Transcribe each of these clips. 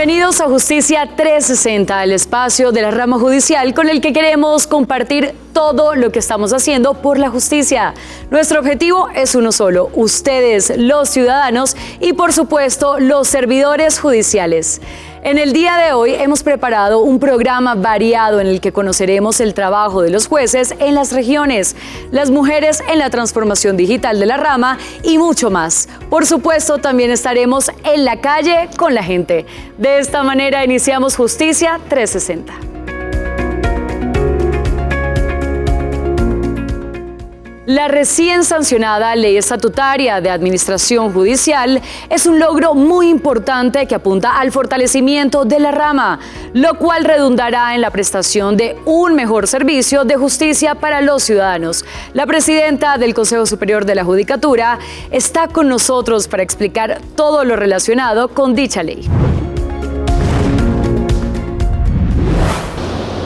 Bienvenidos a Justicia 360, el espacio de la rama judicial con el que queremos compartir todo lo que estamos haciendo por la justicia. Nuestro objetivo es uno solo: ustedes, los ciudadanos y por supuesto los servidores judiciales. En el día de hoy hemos preparado un programa variado en el que conoceremos el trabajo de los jueces en las regiones, las mujeres en la transformación digital de la rama y mucho más. Por supuesto, también estaremos en la calle con la gente. De esta manera iniciamos Justicia 360. La recién sancionada Ley Estatutaria de Administración Judicial es un logro muy importante que apunta al fortalecimiento de la rama, lo cual redundará en la prestación de un mejor servicio de justicia para los ciudadanos. La presidenta del Consejo Superior de la Judicatura está con nosotros para explicar todo lo relacionado con dicha ley.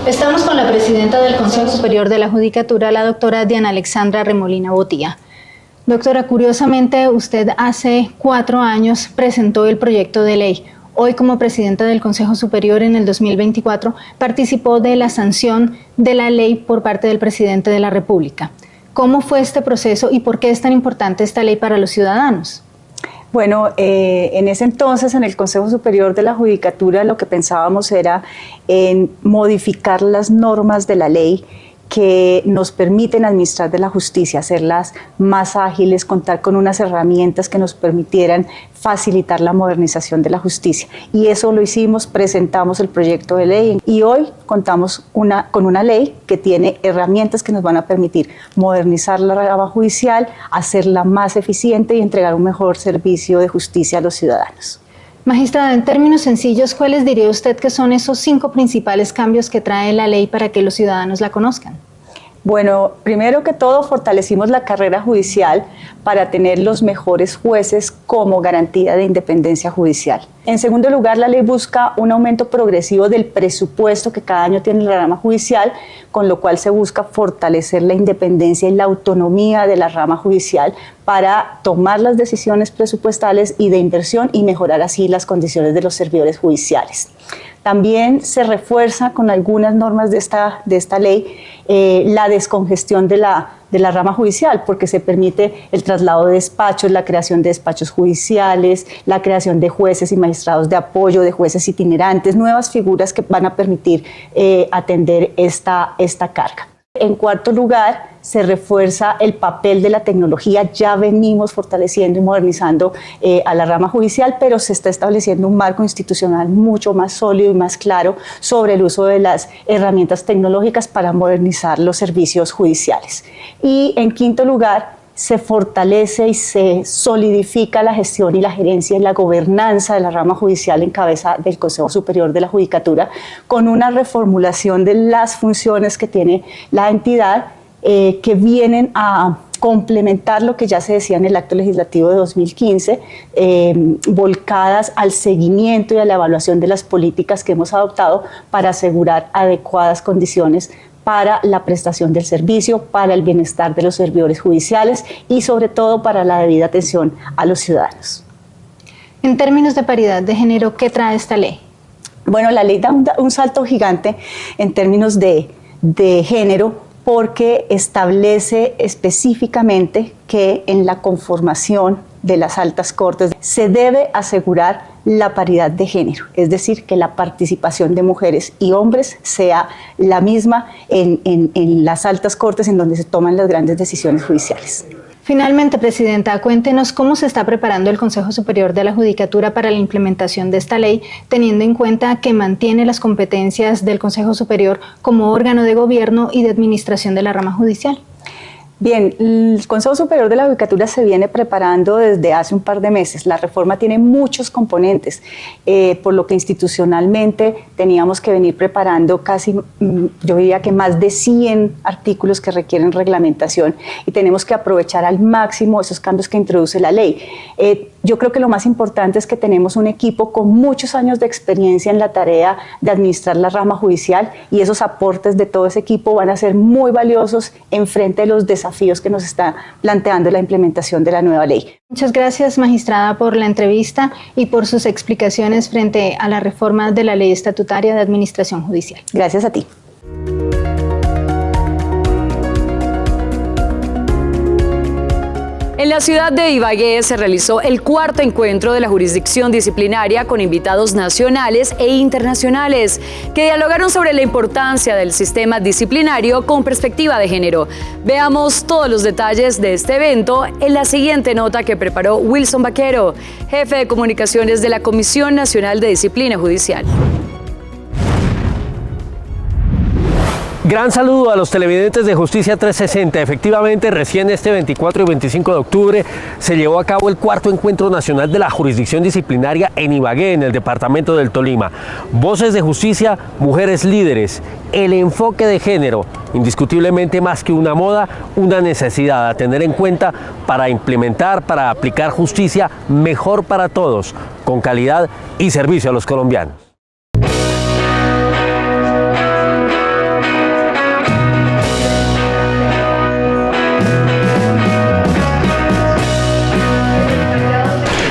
Estamos con la presidenta del Consejo Superior de la Judicatura, la doctora Diana Alexandra Remolina Botía. Doctora, curiosamente, usted hace 4 años presentó el proyecto de ley. Hoy, como presidenta del Consejo Superior en el 2024, participó de la sanción de la ley por parte del presidente de la República. ¿Cómo fue este proceso y por qué es tan importante esta ley para los ciudadanos? Bueno, en ese entonces en el Consejo Superior de la Judicatura lo que pensábamos era en modificar las normas de la ley que nos permiten administrar de la justicia, hacerlas más ágiles, contar con unas herramientas que nos permitieran facilitar la modernización de la justicia. Y eso lo hicimos, presentamos el proyecto de ley y hoy contamos con una ley que tiene herramientas que nos van a permitir modernizar la rama judicial, hacerla más eficiente y entregar un mejor servicio de justicia a los ciudadanos. Magistrada, en términos sencillos, ¿cuáles diría usted que son esos 5 principales cambios que trae la ley para que los ciudadanos la conozcan? Bueno, primero que todo fortalecimos la carrera judicial para tener los mejores jueces como garantía de independencia judicial. En segundo lugar, la ley busca un aumento progresivo del presupuesto que cada año tiene la rama judicial, con lo cual se busca fortalecer la independencia y la autonomía de la rama judicial para tomar las decisiones presupuestales y de inversión y mejorar así las condiciones de los servidores judiciales. También se refuerza con algunas normas de esta ley la descongestión de la rama judicial, porque se permite el traslado de despachos, la creación de despachos judiciales, la creación de jueces y magistrados de apoyo, de jueces itinerantes, nuevas figuras que van a permitir atender esta carga. En cuarto lugar, se refuerza el papel de la tecnología. Ya venimos fortaleciendo y modernizando a la rama judicial, pero se está estableciendo un marco institucional mucho más sólido y más claro sobre el uso de las herramientas tecnológicas para modernizar los servicios judiciales. Y en quinto lugar, se fortalece y se solidifica la gestión y la gerencia y la gobernanza de la rama judicial en cabeza del Consejo Superior de la Judicatura, con una reformulación de las funciones que tiene la entidad que vienen a complementar lo que ya se decía en el acto legislativo de 2015, volcadas al seguimiento y a la evaluación de las políticas que hemos adoptado para asegurar adecuadas condiciones para la prestación del servicio, para el bienestar de los servidores judiciales y sobre todo para la debida atención a los ciudadanos. En términos de paridad de género, ¿qué trae esta ley? Bueno, la ley da un salto gigante en términos de género, porque establece específicamente que en la conformación de las altas cortes se debe asegurar la paridad de género, es decir, que la participación de mujeres y hombres sea la misma en las altas cortes en donde se toman las grandes decisiones judiciales. Finalmente, presidenta, cuéntenos cómo se está preparando el Consejo Superior de la Judicatura para la implementación de esta ley, teniendo en cuenta que mantiene las competencias del Consejo Superior como órgano de gobierno y de administración de la rama judicial. Bien, el Consejo Superior de la Judicatura se viene preparando desde hace un par de meses. La reforma tiene muchos componentes, por lo que institucionalmente teníamos que venir preparando casi, yo diría que más de 100 artículos que requieren reglamentación y tenemos que aprovechar al máximo esos cambios que introduce la ley. Yo creo que lo más importante es que tenemos un equipo con muchos años de experiencia en la tarea de administrar la rama judicial, y esos aportes de todo ese equipo van a ser muy valiosos en frente de los desafíos que nos está planteando la implementación de la nueva ley. Muchas gracias, magistrada, por la entrevista y por sus explicaciones frente a la reforma de la Ley Estatutaria de Administración Judicial. Gracias a ti. En la ciudad de Ibagué se realizó el cuarto encuentro de la jurisdicción disciplinaria con invitados nacionales e internacionales que dialogaron sobre la importancia del sistema disciplinario con perspectiva de género. Veamos todos los detalles de este evento en la siguiente nota que preparó Wilson Vaquero, jefe de comunicaciones de la Comisión Nacional de Disciplina Judicial. Gran saludo a los televidentes de Justicia 360. Efectivamente, recién este 24 y 25 de octubre se llevó a cabo el cuarto encuentro nacional de la jurisdicción disciplinaria en Ibagué, en el departamento del Tolima. Voces de justicia, mujeres líderes, el enfoque de género, indiscutiblemente más que una moda, una necesidad a tener en cuenta para implementar, para aplicar justicia mejor para todos, con calidad y servicio a los colombianos.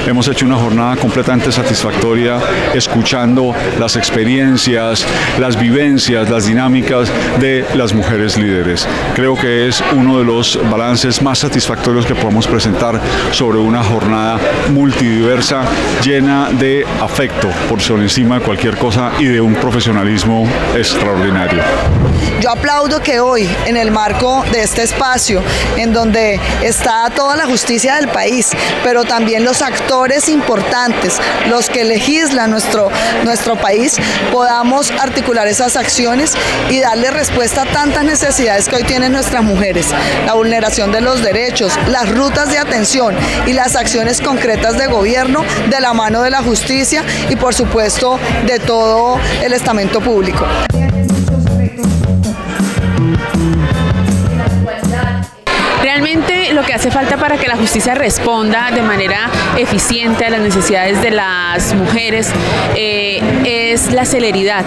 Hemos hecho una jornada completamente satisfactoria, escuchando las experiencias, las vivencias, las dinámicas de las mujeres líderes. Creo que es uno de los balances más satisfactorios que podemos presentar sobre una jornada multidiversa, llena de afecto por sobre encima de cualquier cosa y de un profesionalismo extraordinario. Yo aplaudo que hoy, en el marco de este espacio, en donde está toda la justicia del país, pero también los actores importantes, los que legislan nuestro país, podamos articular esas acciones y darle respuesta a tantas necesidades que hoy tienen nuestras mujeres. La vulneración de los derechos, las rutas de atención y las acciones concretas de gobierno de la mano de la justicia y, por supuesto, de todo el estamento público. Realmente lo que hace falta para que la justicia responda de manera eficiente a las necesidades de las mujeres es la celeridad,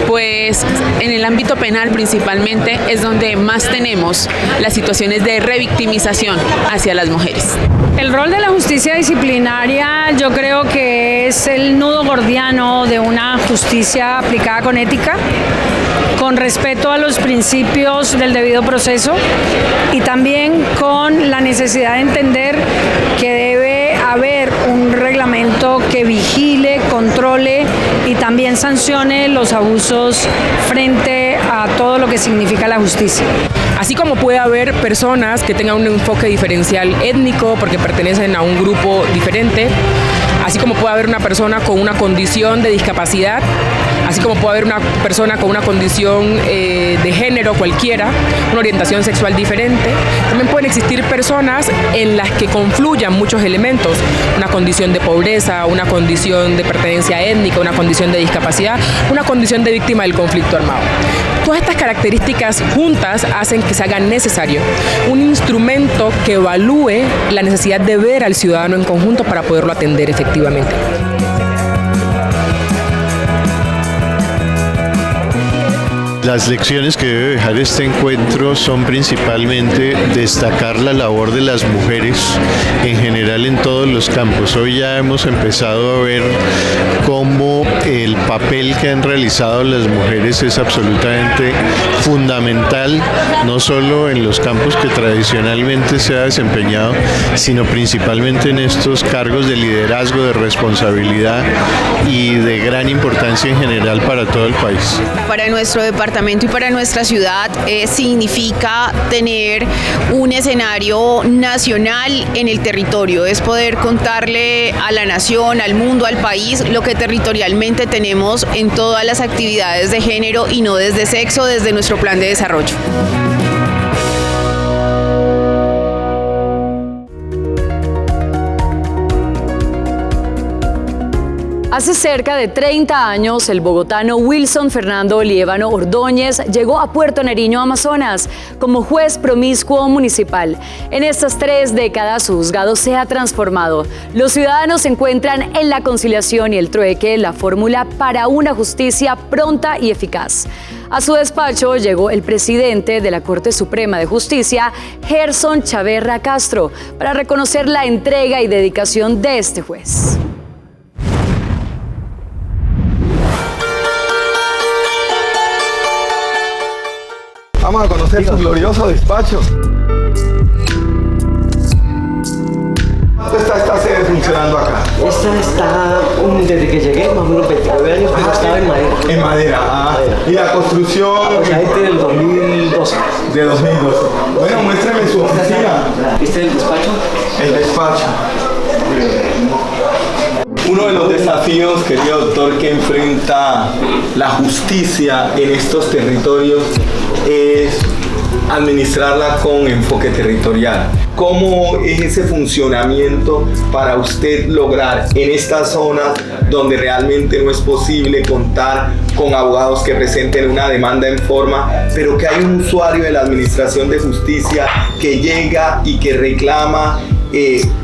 pues en el ámbito penal principalmente es donde más tenemos las situaciones de revictimización hacia las mujeres. El rol de la justicia disciplinaria yo creo que es el nudo gordiano de una justicia aplicada con ética, con respeto a los principios del debido proceso y también con la necesidad de entender que debe haber un reglamento que vigile, controle y también sancione los abusos frente a todo lo que significa la justicia. Así como puede haber personas que tengan un enfoque diferencial étnico porque pertenecen a un grupo diferente, así como puede haber una persona con una condición de discapacidad, así como puede haber una persona con una condición de género cualquiera, una orientación sexual diferente, también pueden existir personas en las que confluyan muchos elementos, una condición de pobreza, una condición de pertenencia étnica, una condición de discapacidad, una condición de víctima del conflicto armado. Todas estas características juntas hacen que se haga necesario un instrumento que evalúe la necesidad de ver al ciudadano en conjunto para poderlo atender efectivamente. Las lecciones que debe dejar este encuentro son principalmente destacar la labor de las mujeres en general en todos los campos. Hoy ya hemos empezado a ver cómo el papel que han realizado las mujeres es absolutamente fundamental, no solo en los campos que tradicionalmente se ha desempeñado, sino principalmente en estos cargos de liderazgo, de responsabilidad y de gran importancia en general para todo el país. Para nuestro departamento y para nuestra ciudad significa tener un escenario nacional en el territorio, es poder contarle a la nación, al mundo, al país, lo que territorialmente tenemos en todas las actividades de género y no desde sexo, desde nuestro plan de desarrollo. Hace cerca de 30 años, el bogotano Wilson Fernando Liévano Ordóñez llegó a Puerto Nariño, Amazonas, como juez promiscuo municipal. En estas 3 décadas, su juzgado se ha transformado. Los ciudadanos encuentran en la conciliación y el trueque la fórmula para una justicia pronta y eficaz. A su despacho llegó el presidente de la Corte Suprema de Justicia, Gerson Chaverra Castro, para reconocer la entrega y dedicación de este juez. Vamos a conocer su glorioso despacho. ¿Cuánto está esta sede funcionando acá? Esta está, desde que llegué, más o menos 29 años, pero estaba en madera. En madera, ¿Y la construcción? Aproximadamente del 2012. De 2012. Bueno, muéstrame su oficina. ¿Este es el despacho? El despacho. Uno de los desafíos, querido doctor, que enfrenta la justicia en estos territorios es administrarla con enfoque territorial. ¿Cómo es ese funcionamiento para usted lograr en estas zonas donde realmente no es posible contar con abogados que presenten una demanda en forma, pero que hay un usuario de la administración de justicia que llega y que reclama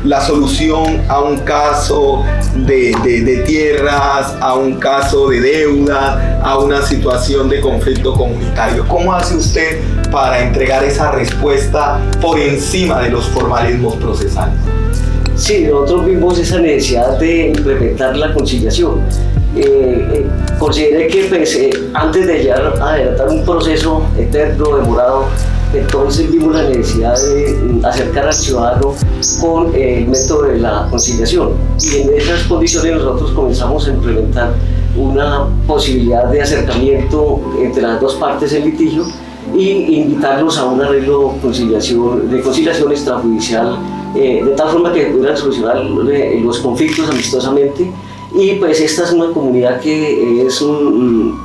la solución a un caso de tierras, a un caso de deuda, a una situación de conflicto comunitario? ¿Cómo hace usted para entregar esa respuesta por encima de los formalismos procesales? Sí, nosotros vimos esa necesidad de implementar la conciliación. Consideré que antes de llegar a adelantar un proceso eterno, demorado, entonces vimos la necesidad de acercar al ciudadano con el método de la conciliación, y en esas condiciones nosotros comenzamos a implementar una posibilidad de acercamiento entre las dos partes del litigio y invitarlos a un arreglo de conciliación extrajudicial, de tal forma que pudieran solucionar los conflictos amistosamente. Y pues esta es una comunidad que es de un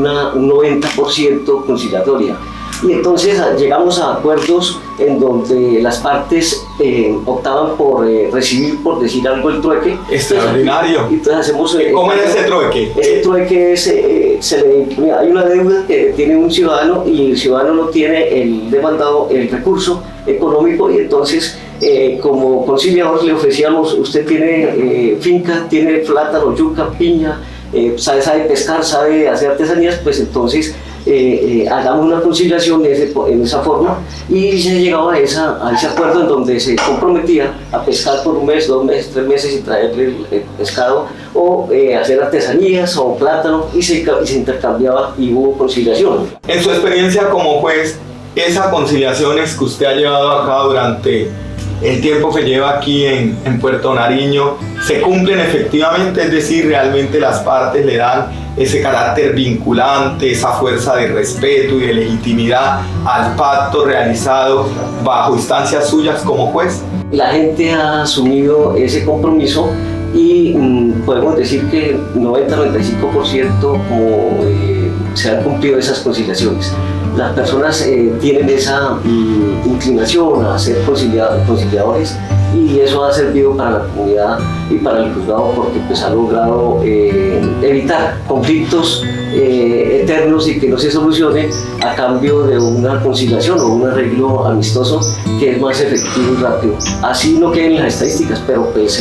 90% conciliatoria. Y entonces llegamos a acuerdos en donde las partes optaban por recibir, por decir algo, el trueque. Extraordinario. Entonces hacemos, ¿Cómo es ese trueque? Ese trueque es, hay una deuda que tiene un ciudadano y el ciudadano no tiene el demandado el recurso económico, y entonces como conciliador le ofrecíamos: usted tiene finca, tiene plátano, yuca, piña, sabe pescar, sabe hacer artesanías, pues entonces hagamos una conciliación en esa forma, y se llegaba a ese acuerdo en donde se comprometía a pescar por 1 mes, 2 meses, 3 meses y traerle el pescado, o hacer artesanías o plátano, y se intercambiaba y hubo conciliación. En su experiencia como juez, esas conciliaciones que usted ha llevado a cabo durante el tiempo que lleva aquí en Puerto Nariño, ¿se cumplen efectivamente? Es decir, ¿realmente las partes le dan ese carácter vinculante, esa fuerza de respeto y de legitimidad al pacto realizado bajo instancias suyas como juez? La gente ha asumido ese compromiso y podemos decir que 90-95% se han cumplido esas conciliaciones. Las personas tienen esa inclinación a ser conciliadores, y eso ha servido para la comunidad y para el juzgado, porque pues ha logrado evitar conflictos eternos y que no se solucionen a cambio de una conciliación o un arreglo amistoso que es más efectivo y rápido. Así no queden las estadísticas, pero pues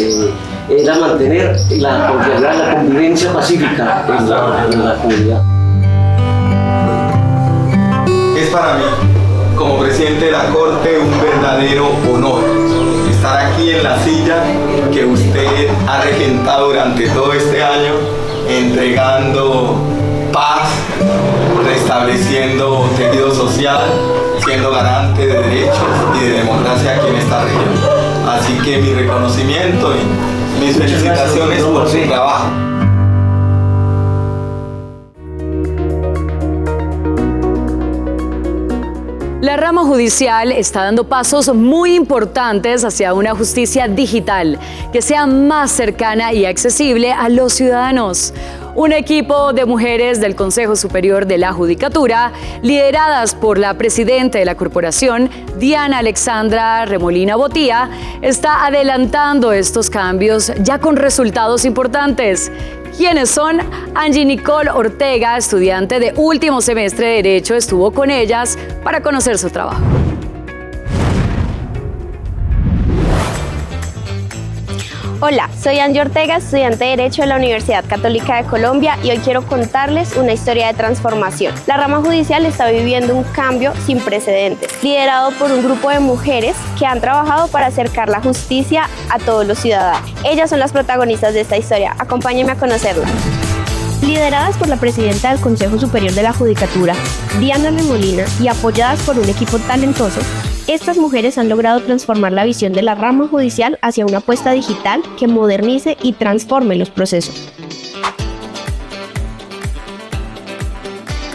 era mantener la convivencia pacífica en la comunidad. Es para mí, como presidente de la Corte, un verdadero honor estar aquí en la silla que usted ha regentado durante todo este año, entregando paz, restableciendo tejido social, siendo garante de derechos y de democracia aquí en esta región. Así que mi reconocimiento y mis felicitaciones por su trabajo. La rama judicial está dando pasos muy importantes hacia una justicia digital que sea más cercana y accesible a los ciudadanos. Un equipo de mujeres del Consejo Superior de la Judicatura, lideradas por la presidenta de la corporación, Diana Alexandra Remolina Botía, está adelantando estos cambios ya con resultados importantes. ¿Quiénes son? Angie Nicole Ortega, estudiante de último semestre de Derecho, estuvo con ellas para conocer su trabajo. Hola, soy Angie Ortega, estudiante de Derecho de la Universidad Católica de Colombia y hoy quiero contarles una historia de transformación. La rama judicial está viviendo un cambio sin precedentes, liderado por un grupo de mujeres que han trabajado para acercar la justicia a todos los ciudadanos. Ellas son las protagonistas de esta historia, acompáñenme a conocerla. Lideradas por la presidenta del Consejo Superior de la Judicatura, Diana Remolina, y apoyadas por un equipo talentoso, estas mujeres han logrado transformar la visión de la rama judicial hacia una apuesta digital que modernice y transforme los procesos.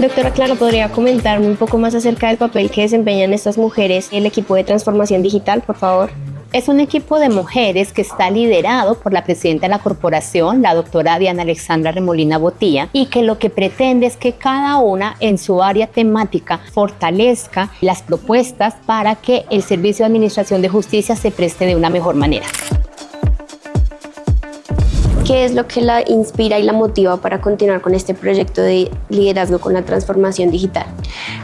Doctora Clara, ¿podría comentarme un poco más acerca del papel que desempeñan estas mujeres en el equipo de transformación digital, por favor? Es un equipo de mujeres que está liderado por la presidenta de la corporación, la doctora Diana Alexandra Remolina Botía, y que lo que pretende es que cada una en su área temática fortalezca las propuestas para que el Servicio de Administración de Justicia se preste de una mejor manera. ¿Qué es lo que la inspira y la motiva para continuar con este proyecto de liderazgo con la transformación digital?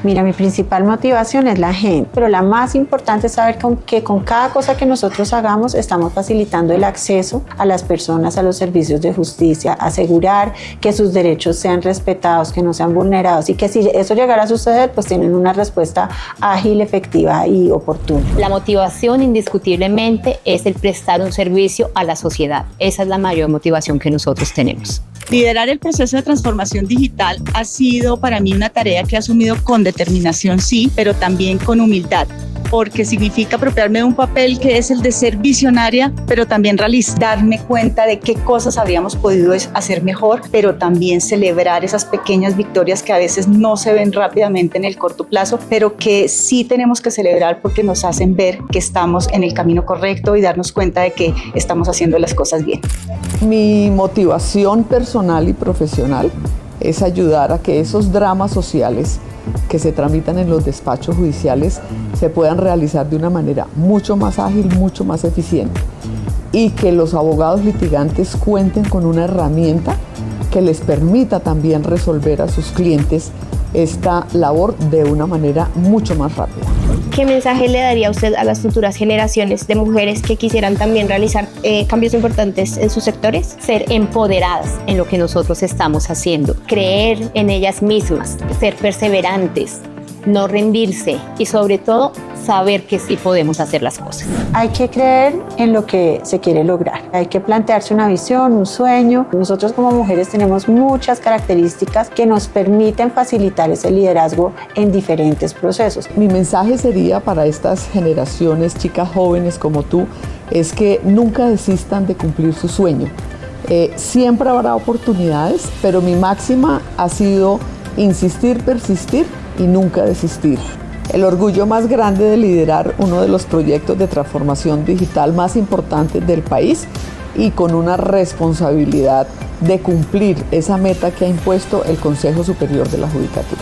Mira, mi principal motivación es la gente, pero la más importante es saber que con cada cosa que nosotros hagamos estamos facilitando el acceso a las personas a los servicios de justicia, asegurar que sus derechos sean respetados, que no sean vulnerados y que si eso llegara a suceder, pues tienen una respuesta ágil, efectiva y oportuna. La motivación indiscutiblemente es el prestar un servicio a la sociedad. Esa es la mayor motivación que nosotros tenemos. Liderar el proceso de transformación digital ha sido para mí una tarea que he asumido con determinación, sí, pero también con humildad, porque significa apropiarme de un papel que es el de ser visionaria, pero también realista, darme cuenta de qué cosas habríamos podido hacer mejor, pero también celebrar esas pequeñas victorias que a veces no se ven rápidamente en el corto plazo, pero que sí tenemos que celebrar porque nos hacen ver que estamos en el camino correcto y darnos cuenta de que estamos haciendo las cosas bien. Mi motivación personal y profesional es ayudar a que esos dramas sociales que se tramitan en los despachos judiciales se puedan realizar de una manera mucho más ágil, mucho más eficiente y que los abogados litigantes cuenten con una herramienta que les permita también resolver a sus clientes esta labor de una manera mucho más rápida. ¿Qué mensaje le daría usted a las futuras generaciones de mujeres que quisieran también realizar cambios importantes en sus sectores? Ser empoderadas en lo que nosotros estamos haciendo, creer en ellas mismas, ser perseverantes, no rendirse y sobre todo saber que sí podemos hacer las cosas. Hay que creer en lo que se quiere lograr, hay que plantearse una visión, un sueño. Nosotros como mujeres tenemos muchas características que nos permiten facilitar ese liderazgo en diferentes procesos. Mi mensaje sería para estas generaciones, chicas jóvenes como tú, es que nunca desistan de cumplir su sueño. Siempre habrá oportunidades, pero mi máxima ha sido insistir, persistir y nunca desistir. El orgullo más grande de liderar uno de los proyectos de transformación digital más importantes del país y con una responsabilidad de cumplir esa meta que ha impuesto el Consejo Superior de la Judicatura.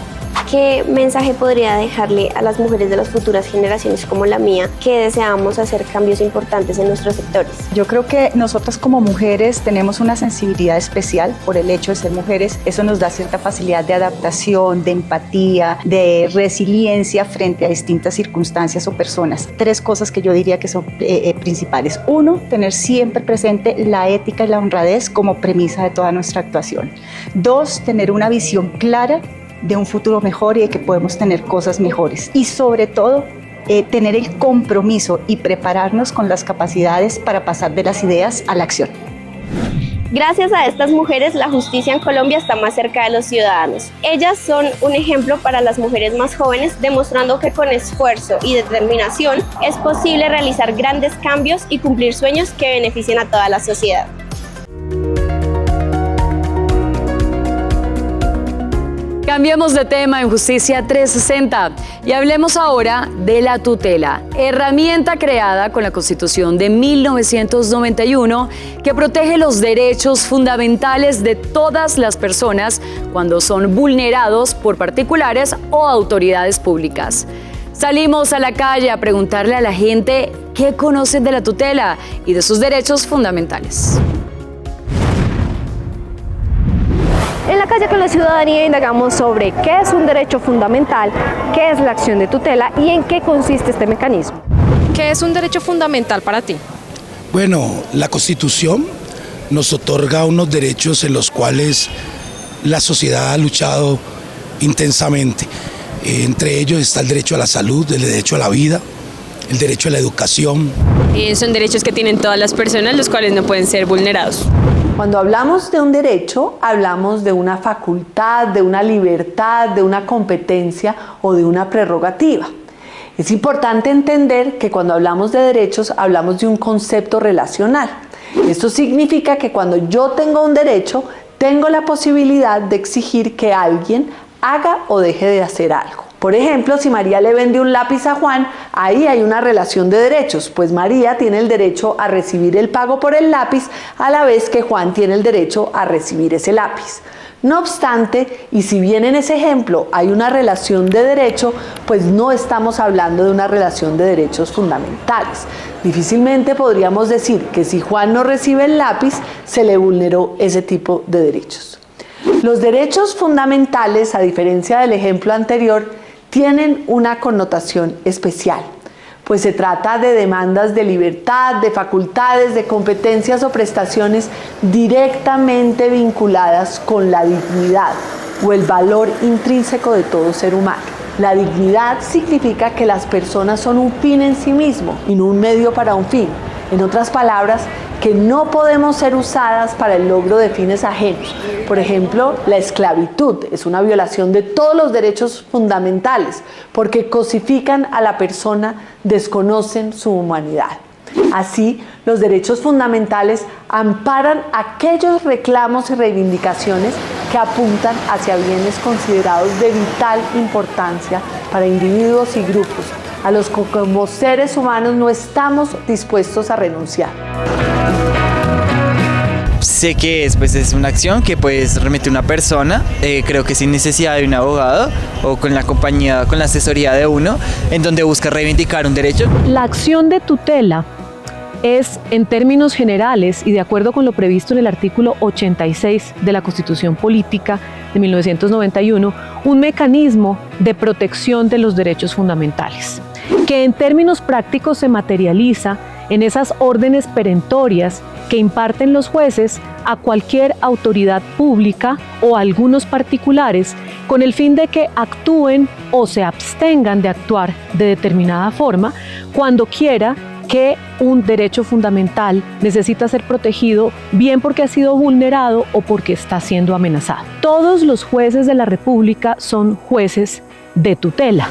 ¿Qué mensaje podría dejarle a las mujeres de las futuras generaciones como la mía que deseamos hacer cambios importantes en nuestros sectores? Yo creo que nosotras como mujeres tenemos una sensibilidad especial por el hecho de ser mujeres. Eso nos da cierta facilidad de adaptación, de empatía, de resiliencia frente a distintas circunstancias o personas. 3 cosas que yo diría que son principales. 1, tener siempre presente la ética y la honradez como premisa de toda nuestra actuación. 2, tener una visión clara de un futuro mejor y de que podemos tener cosas mejores. Y sobre todo, tener el compromiso y prepararnos con las capacidades para pasar de las ideas a la acción. Gracias a estas mujeres, la justicia en Colombia está más cerca de los ciudadanos. Ellas son un ejemplo para las mujeres más jóvenes, demostrando que con esfuerzo y determinación es posible realizar grandes cambios y cumplir sueños que beneficien a toda la sociedad. Cambiemos de tema en Justicia 360 y hablemos ahora de la tutela, herramienta creada con la Constitución de 1991 que protege los derechos fundamentales de todas las personas cuando son vulnerados por particulares o autoridades públicas. Salimos a la calle a preguntarle a la gente qué conocen de la tutela y de sus derechos fundamentales. En la calle con la ciudadanía indagamos sobre qué es un derecho fundamental, qué es la acción de tutela y en qué consiste este mecanismo. ¿Qué es un derecho fundamental para ti? Bueno, la Constitución nos otorga unos derechos en los cuales la sociedad ha luchado intensamente. Entre ellos está el derecho a la salud, el derecho a la vida, el derecho a la educación. Son derechos que tienen todas las personas, los cuales no pueden ser vulnerados. Cuando hablamos de un derecho, hablamos de una facultad, de una libertad, de una competencia o de una prerrogativa. Es importante entender que cuando hablamos de derechos, hablamos de un concepto relacional. Esto significa que cuando yo tengo un derecho, tengo la posibilidad de exigir que alguien haga o deje de hacer algo. Por ejemplo, si María le vende un lápiz a Juan, ahí hay una relación de derechos, pues María tiene el derecho a recibir el pago por el lápiz a la vez que Juan tiene el derecho a recibir ese lápiz. No obstante, y si bien en ese ejemplo hay una relación de derecho, pues no estamos hablando de una relación de derechos fundamentales. Difícilmente podríamos decir que si Juan no recibe el lápiz, se le vulneró ese tipo de derechos. Los derechos fundamentales, a diferencia del ejemplo anterior, tienen una connotación especial, pues se trata de demandas de libertad, de facultades, de competencias o prestaciones directamente vinculadas con la dignidad o el valor intrínseco de todo ser humano. La dignidad significa que las personas son un fin en sí mismo y no un medio para un fin. En otras palabras, que no podemos ser usadas para el logro de fines ajenos. Por ejemplo, la esclavitud es una violación de todos los derechos fundamentales porque cosifican a la persona, desconocen su humanidad. Así, los derechos fundamentales amparan aquellos reclamos y reivindicaciones que apuntan hacia bienes considerados de vital importancia para individuos y grupos, a los que como seres humanos no estamos dispuestos a renunciar. Sé que es una acción que remite una persona, creo que sin necesidad de un abogado o con la compañía, con la asesoría de uno, en donde busca reivindicar un derecho. La acción de tutela es, en términos generales y de acuerdo con lo previsto en el artículo 86 de la Constitución Política de 1991, un mecanismo de protección de los derechos fundamentales, que en términos prácticos se materializa en esas órdenes perentorias que imparten los jueces a cualquier autoridad pública o a algunos particulares con el fin de que actúen o se abstengan de actuar de determinada forma cuando quiera que un derecho fundamental necesita ser protegido, bien porque ha sido vulnerado o porque está siendo amenazado. Todos los jueces de la República son jueces de tutela.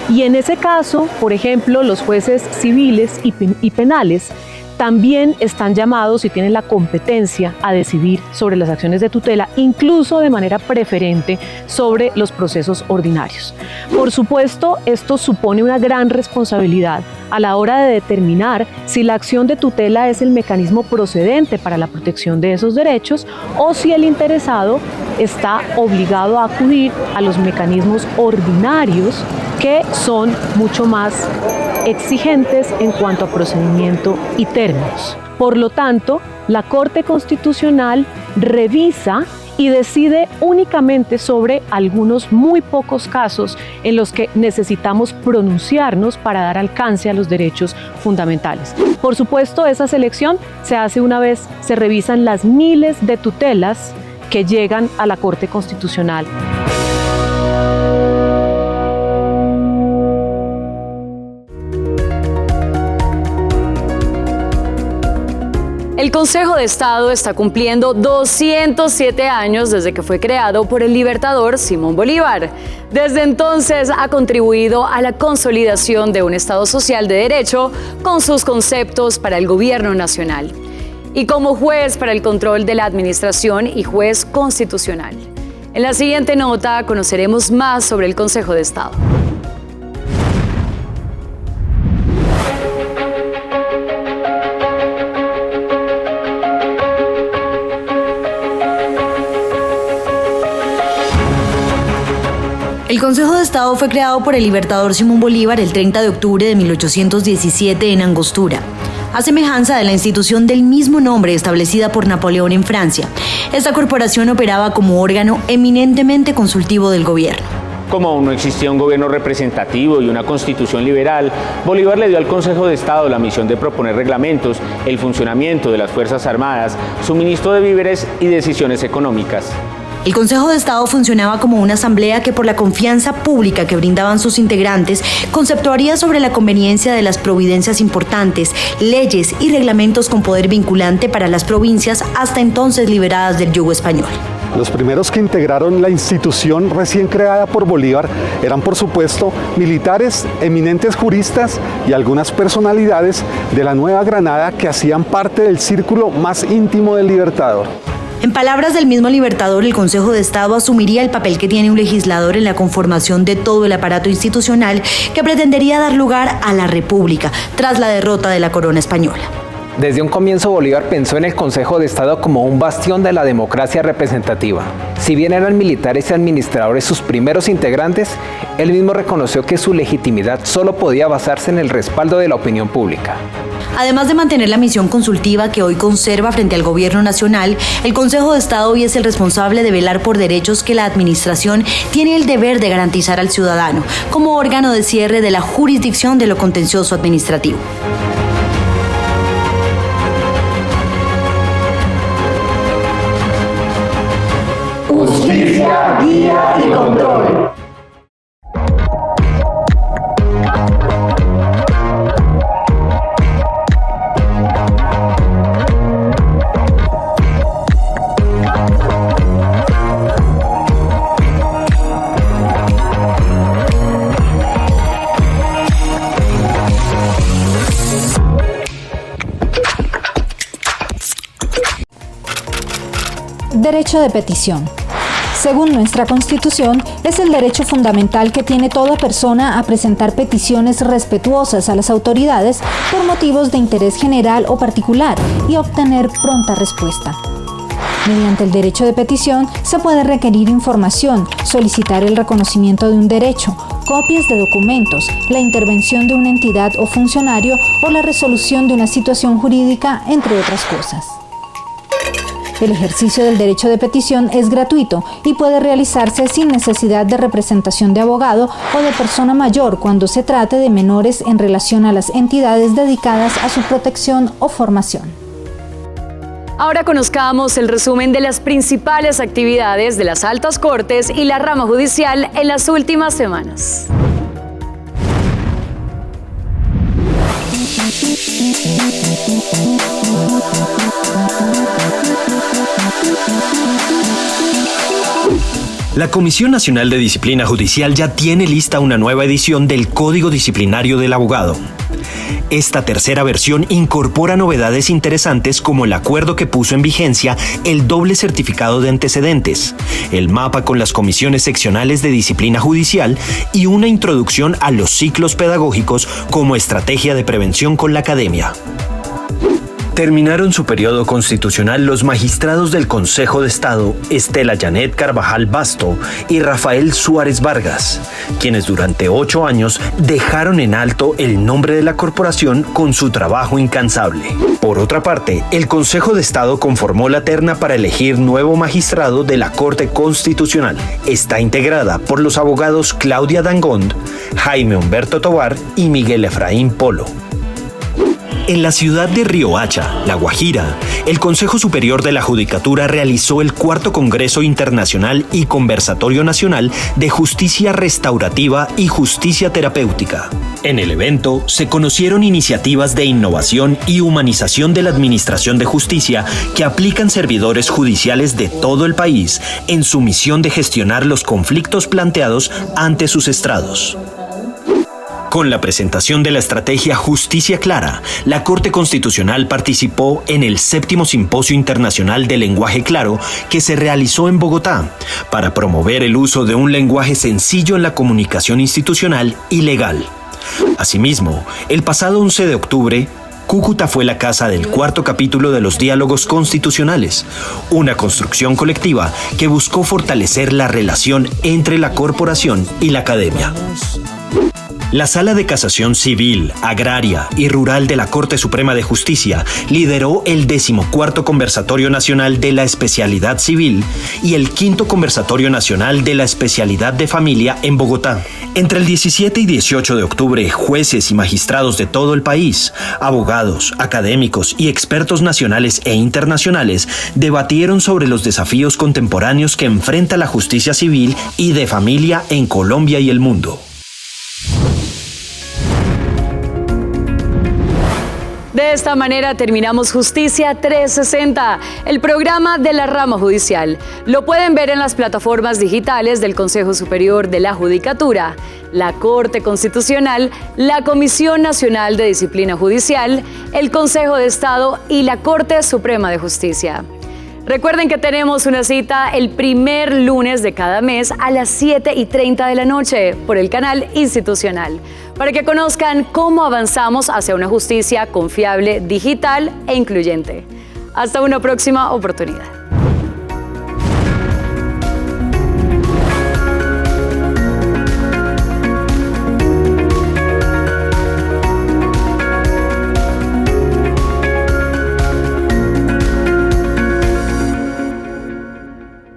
Y en ese caso, por ejemplo, los jueces civiles y penales también están llamados y tienen la competencia a decidir sobre las acciones de tutela, incluso de manera preferente sobre los procesos ordinarios. Por supuesto, esto supone una gran responsabilidad a la hora de determinar si la acción de tutela es el mecanismo procedente para la protección de esos derechos o si el interesado está obligado a acudir a los mecanismos ordinarios que son mucho más exigentes en cuanto a procedimiento y términos. Por lo tanto, la Corte Constitucional revisa y decide únicamente sobre algunos muy pocos casos en los que necesitamos pronunciarnos para dar alcance a los derechos fundamentales. Por supuesto, esa selección se hace una vez se revisan las miles de tutelas que llegan a la Corte Constitucional. El Consejo de Estado está cumpliendo 207 años desde que fue creado por el libertador Simón Bolívar. Desde entonces ha contribuido a la consolidación de un Estado social de derecho con sus conceptos para el gobierno nacional y como juez para el control de la administración y juez constitucional. En la siguiente nota conoceremos más sobre el Consejo de Estado. El Consejo de Estado fue creado por el libertador Simón Bolívar el 30 de octubre de 1817 en Angostura, a semejanza de la institución del mismo nombre establecida por Napoleón en Francia. Esta corporación operaba como órgano eminentemente consultivo del gobierno. Como no existía un gobierno representativo y una constitución liberal, Bolívar le dio al Consejo de Estado la misión de proponer reglamentos, el funcionamiento de las Fuerzas Armadas, suministro de víveres y decisiones económicas. El Consejo de Estado funcionaba como una asamblea que, por la confianza pública que brindaban sus integrantes, conceptuaría sobre la conveniencia de las providencias importantes, leyes y reglamentos con poder vinculante para las provincias hasta entonces liberadas del yugo español. Los primeros que integraron la institución recién creada por Bolívar eran, por supuesto, militares, eminentes juristas y algunas personalidades de la Nueva Granada que hacían parte del círculo más íntimo del libertador. En palabras del mismo libertador, el Consejo de Estado asumiría el papel que tiene un legislador en la conformación de todo el aparato institucional que pretendería dar lugar a la República tras la derrota de la corona española. Desde un comienzo Bolívar pensó en el Consejo de Estado como un bastión de la democracia representativa. Si bien eran militares y administradores sus primeros integrantes, él mismo reconoció que su legitimidad solo podía basarse en el respaldo de la opinión pública. Además de mantener la misión consultiva que hoy conserva frente al gobierno nacional, el Consejo de Estado hoy es el responsable de velar por derechos que la administración tiene el deber de garantizar al ciudadano, como órgano de cierre de la jurisdicción de lo contencioso administrativo. Justicia, guía y control. Derecho de petición. Según nuestra Constitución, es el derecho fundamental que tiene toda persona a presentar peticiones respetuosas a las autoridades por motivos de interés general o particular y obtener pronta respuesta. Mediante el derecho de petición se puede requerir información, solicitar el reconocimiento de un derecho, copias de documentos, la intervención de una entidad o funcionario o la resolución de una situación jurídica, entre otras cosas. El ejercicio del derecho de petición es gratuito y puede realizarse sin necesidad de representación de abogado o de persona mayor cuando se trate de menores en relación a las entidades dedicadas a su protección o formación. Ahora conozcamos el resumen de las principales actividades de las altas cortes y la rama judicial en las últimas semanas. La Comisión Nacional de Disciplina Judicial ya tiene lista una nueva edición del Código Disciplinario del Abogado. Esta tercera versión incorpora novedades interesantes como el acuerdo que puso en vigencia el doble certificado de antecedentes, el mapa con las comisiones seccionales de disciplina judicial y una introducción a los ciclos pedagógicos como estrategia de prevención con la academia. Terminaron su periodo constitucional los magistrados del Consejo de Estado Estela Janet Carvajal Basto y Rafael Suárez Vargas, quienes durante 8 años dejaron en alto el nombre de la corporación con su trabajo incansable. Por otra parte, el Consejo de Estado conformó la terna para elegir nuevo magistrado de la Corte Constitucional. Está integrada por los abogados Claudia Dangond, Jaime Humberto Tovar y Miguel Efraín Polo. En la ciudad de Riohacha, La Guajira, el Consejo Superior de la Judicatura realizó el 4º Congreso Internacional y Conversatorio Nacional de Justicia Restaurativa y Justicia Terapéutica. En el evento se conocieron iniciativas de innovación y humanización de la Administración de Justicia que aplican servidores judiciales de todo el país en su misión de gestionar los conflictos planteados ante sus estrados. Con la presentación de la estrategia Justicia Clara, la Corte Constitucional participó en el 7º Simposio Internacional de Lenguaje Claro que se realizó en Bogotá para promover el uso de un lenguaje sencillo en la comunicación institucional y legal. Asimismo, el pasado 11 de octubre, Cúcuta fue la casa del 4º capítulo de los Diálogos Constitucionales, una construcción colectiva que buscó fortalecer la relación entre la corporación y la academia. La Sala de Casación Civil, Agraria y Rural de la Corte Suprema de Justicia lideró el 14º Conversatorio Nacional de la Especialidad Civil y el 5º Conversatorio Nacional de la Especialidad de Familia en Bogotá. Entre el 17 y 18 de octubre, jueces y magistrados de todo el país, abogados, académicos y expertos nacionales e internacionales debatieron sobre los desafíos contemporáneos que enfrenta la justicia civil y de familia en Colombia y el mundo. De esta manera terminamos Justicia 360, el programa de la rama judicial. Lo pueden ver en las plataformas digitales del Consejo Superior de la Judicatura, la Corte Constitucional, la Comisión Nacional de Disciplina Judicial, el Consejo de Estado y la Corte Suprema de Justicia. Recuerden que tenemos una cita el primer lunes de cada mes a las 7:30 de la noche por el canal institucional, para que conozcan cómo avanzamos hacia una justicia confiable, digital e incluyente. Hasta una próxima oportunidad.